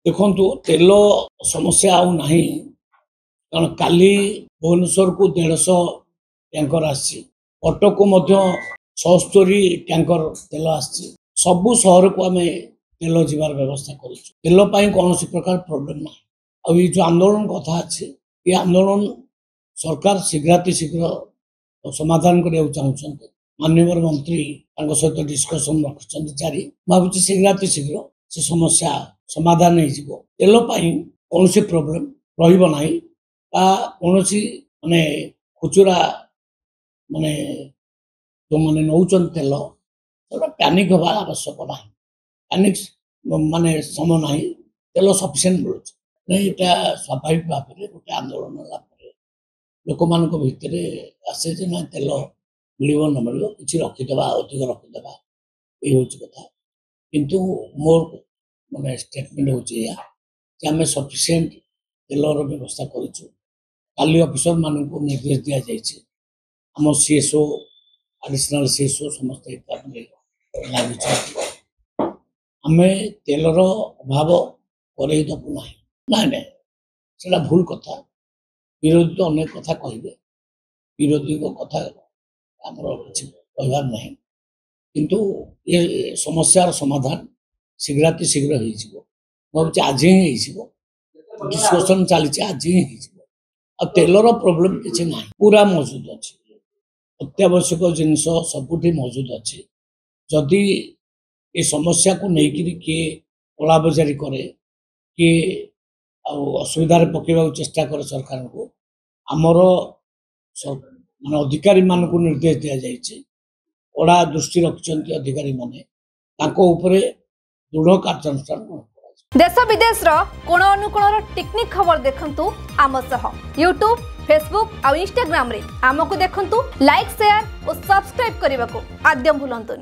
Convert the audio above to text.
देखु तेल समस्या आउ नहीं कारण काली भुवनेश्वर को 150 टैंकर आसी कटक को 76 टैंकर तेल आसी सबु सहर को आम तेल जीवार व्यवस्था कर तेल कौन प्रकार प्रोब्लेम ना आ जो आंदोलन कथा अच्छे ये आंदोलन सरकार शीघ्र समाधान करने चाहते माननीय मंत्री सहित डिस्कसन रखुच्च जारी भावुँ शीघ्र से समस्या समाधान हो तेल कौन प्रोब्लेम रही कौन माने खुचुरा माने जो मैंने नौ तेल पैनिक हवा आवश्यक ना पैनिक माने समय ना तेल सफिसीयंट मिलूँ यहाँ स्वाभाविक भाव में गोटे आंदोलन लोक मान भितर आसे ना तेल मिल न मिल कि रखीदे अधिक रखीदे ये हूँ कथा किंतु मोर माने स्टेटमेंट हो आम सफिसीयंट तेलर व्यवस्था करूँ काली ऑफिसर मान को निर्देश दि जाए आम सीएसओ एडिशनल सीएसओ समस्त लगे आम तेलर अभाव करदबू ना ना ना से भूल कथा विरोधी तो अनेक कथा कहे विरोधी कथा आमर कि कहबार ना किंतु ये समस्यार समाधान शीघ्र भावुँ आज ही डिस्कसन चली आज ही तेलर प्रोब्लेम किसी ना पूरा मौजूद अच्छे अत्यावश्यक जिनस सबुठी मौजूद अच्छे जदि ये समस्या को लेकिन किए कला बजारी करे किए असुविधार पकेवा चेष्टा करे सरकार को आमर मान अधिकारी मान को निर्देश दि जाए कड़ा दृष्टि रखिंट अधिकारी माने दृढ़ कार्यानुष्ठान देश विदेश कोण अनुकोण टेक्निक खबर देखंतु आम सह यूट्यूब फेसबुक और इंस्टाग्राम रे आमको देखंतु लाइक शेयर और सब्सक्राइब करने को आद्य भूलंतुनि।